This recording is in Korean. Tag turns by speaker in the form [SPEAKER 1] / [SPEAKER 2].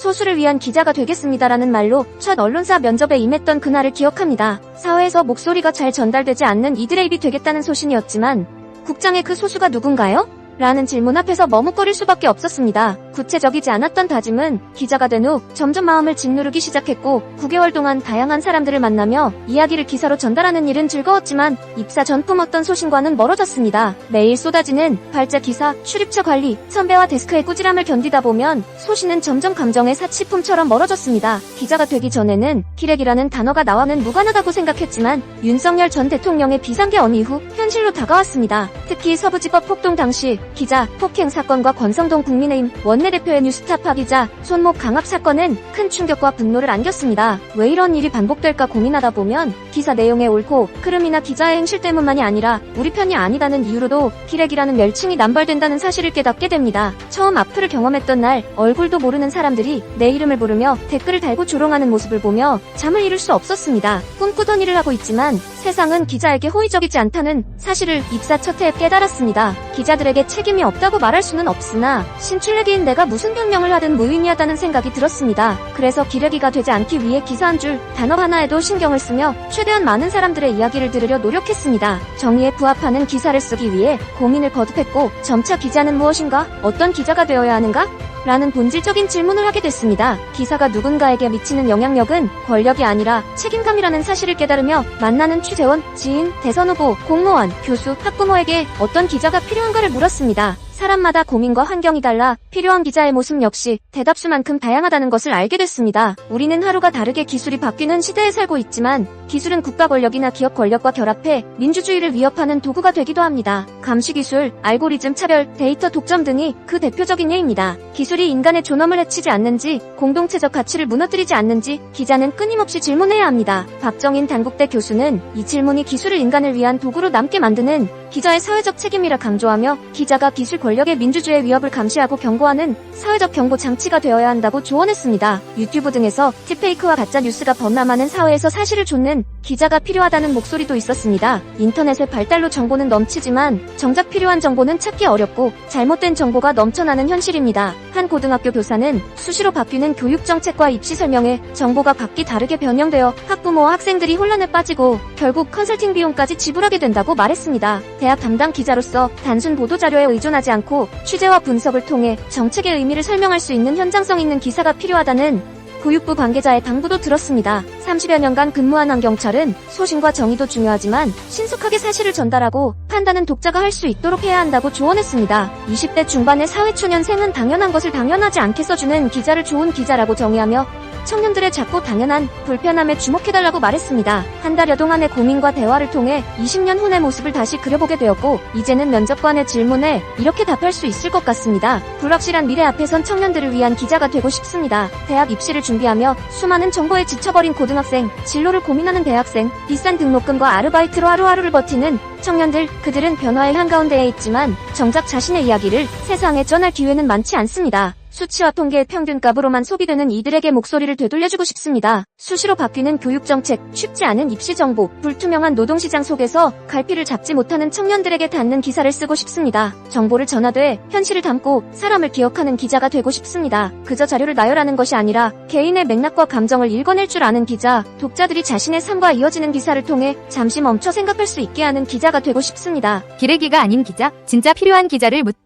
[SPEAKER 1] 소수를 위한 기자가 되겠습니다라는 말로 첫 언론사 면접에 임했던 그날을 기억합니다. 사회에서 목소리가 잘 전달되지 않는 이들의 입이 되겠다는 소신이었지만 국장의 그 소수가 누군가요? 라는 질문 앞에서 머뭇거릴 수밖에 없었습니다. 구체적이지 않았던 다짐은 기자가 된 후 점점 마음을 짓누르기 시작했고 9개월 동안 다양한 사람들을 만나며 이야기를 기사로 전달하는 일은 즐거웠지만 입사 전 품었던 소신과는 멀어졌습니다. 매일 쏟아지는 발제 기사, 출입처 관리, 선배와 데스크의 꾸지람을 견디다 보면 소신은 점점 감정의 사치품처럼 멀어졌습니다. 기자가 되기 전에는 기레기라는 단어가 나와는 무관하다고 생각했지만 윤석열 전 대통령의 비상계엄 이후 현실로 다가왔습니다. 특히 서부지법 폭동 당시 기자 폭행 사건과 권성동 국민의힘 원내대표의 뉴스타파 기자 손목 강압 사건은 큰 충격과 분노를 안겼습니다. 왜 이런 일이 반복될까 고민하다 보면 기사 내용의 옳고 그름이나 기자의 행실 때문만이 아니라 우리 편이 아니다는 이유로도 기레기라는 멸칭이 남발된다는 사실을 깨닫게 됩니다. 처음 악플을 경험했던 날 얼굴도 모르는 사람들이 내 이름을 부르며 댓글을 달고 조롱하는 모습을 보며 잠을 이룰 수 없었습니다. 꿈꾸던 일을 하고 있지만 세상은 기자에게 호의적이지 않다는 사실을 입사 첫 해에 깨달았습니다. 기자들에게 책임이 없다고 말할 수는 없으나 신출내기인 내가 무슨 변명을 하든 무의미하다는 생각이 들었습니다. 그래서 기레기가 되지 않기 위해 기사 한 줄, 단어 하나에도 신경을 쓰며 최대한 많은 사람들의 이야기를 들으려 노력했습니다. 정의에 부합하는 기사를 쓰기 위해 고민을 거듭했고 점차 기자는 무엇인가? 어떤 기자가 되어야 하는가? 라는 본질적인 질문을 하게 됐습니다. 기사가 누군가에게 미치는 영향력은 권력이 아니라 책임감이라는 사실을 깨달으며 만나는 취재원, 지인, 대선 후보, 공무원, 교수, 학부모에게 어떤 기자가 필요한가를 물었습니다. 사람마다 고민과 환경이 달라 필요한 기자의 모습 역시 대답수만큼 다양하다는 것을 알게 됐습니다. 우리는 하루가 다르게 기술이 바뀌는 시대에 살고 있지만 기술은 국가 권력이나 기업 권력과 결합해 민주주의를 위협하는 도구가 되기도 합니다. 감시기술, 알고리즘 차별, 데이터 독점 등이 그 대표적인 예입니다. 기술이 인간의 존엄을 해치지 않는지, 공동체적 가치를 무너뜨리지 않는지 기자는 끊임없이 질문해야 합니다. 박정인 단국대 교수는 이 질문이 기술을 인간을 위한 도구로 남게 만드는 기자의 사회적 책임이라 강조하며 기자가 기술 권력의 민주주의의 위협을 감시하고 경고하는 사회적 경고 장치가 되어야 한다고 조언했습니다. 유튜브 등에서 딥페이크와 가짜 뉴스가 범람하는 사회에서 사실을 좇는 기자가 필요하다는 목소리도 있었습니다. 인터넷의 발달로 정보는 넘치지만 정작 필요한 정보는 찾기 어렵고 잘못된 정보가 넘쳐나는 현실입니다. 한 고등학교 교사는 수시로 바뀌는 교육 정책과 입시 설명에 정보가 각기 다르게 변형되어 학부모와 학생들이 혼란에 빠지고 결국 컨설팅 비용까지 지불하게 된다고 말했습니다. 대학 담당 기자로서 단순 보도자료에 의존하지 않고 취재와 분석을 통해 정책의 의미를 설명할 수 있는 현장성 있는 기사가 필요하다는 교육부 관계자의 당부도 들었습니다. 30여 년간 근무한 한 경찰은 소신과 정의도 중요하지만 신속하게 사실을 전달하고 판단은 독자가 할 수 있도록 해야 한다고 조언했습니다. 20대 중반의 사회초년생은 당연한 것을 당연하지 않게 써주는 기자를 좋은 기자라고 정의하며 청년들의 작고 당연한 불편함에 주목해달라고 말했습니다. 한 달여 동안의 고민과 대화를 통해 20년 후의 모습을 다시 그려보게 되었고 이제는 면접관의 질문에 이렇게 답할 수 있을 것 같습니다. 불확실한 미래 앞에 선 청년들을 위한 기자가 되고 싶습니다. 대학 입시를 준비하며 수많은 정보에 지쳐버린 고등학생, 진로를 고민하는 대학생, 비싼 등록금과 아르바이트로 하루하루를 버티는 청년들, 그들은 변화의 한가운데에 있지만 정작 자신의 이야기를 세상에 전할 기회는 많지 않습니다. 수치와 통계의 평균값으로만 소비되는 이들에게 목소리를 되돌려주고 싶습니다. 수시로 바뀌는 교육정책, 쉽지 않은 입시 정보, 불투명한 노동시장 속에서 갈피를 잡지 못하는 청년들에게 닿는 기사를 쓰고 싶습니다. 정보를 전하되 현실을 담고 사람을 기억하는 기자가 되고 싶습니다. 그저 자료를 나열하는 것이 아니라 개인의 맥락과 감정을 읽어낼 줄 아는 기자, 독자들이 자신의 삶과 이어지는 기사를 통해 잠시 멈춰 생각할 수 있게 하는 기자가 되고 싶습니다.
[SPEAKER 2] 기레기가 아닌 기자, 진짜 필요한 기자를 묻다.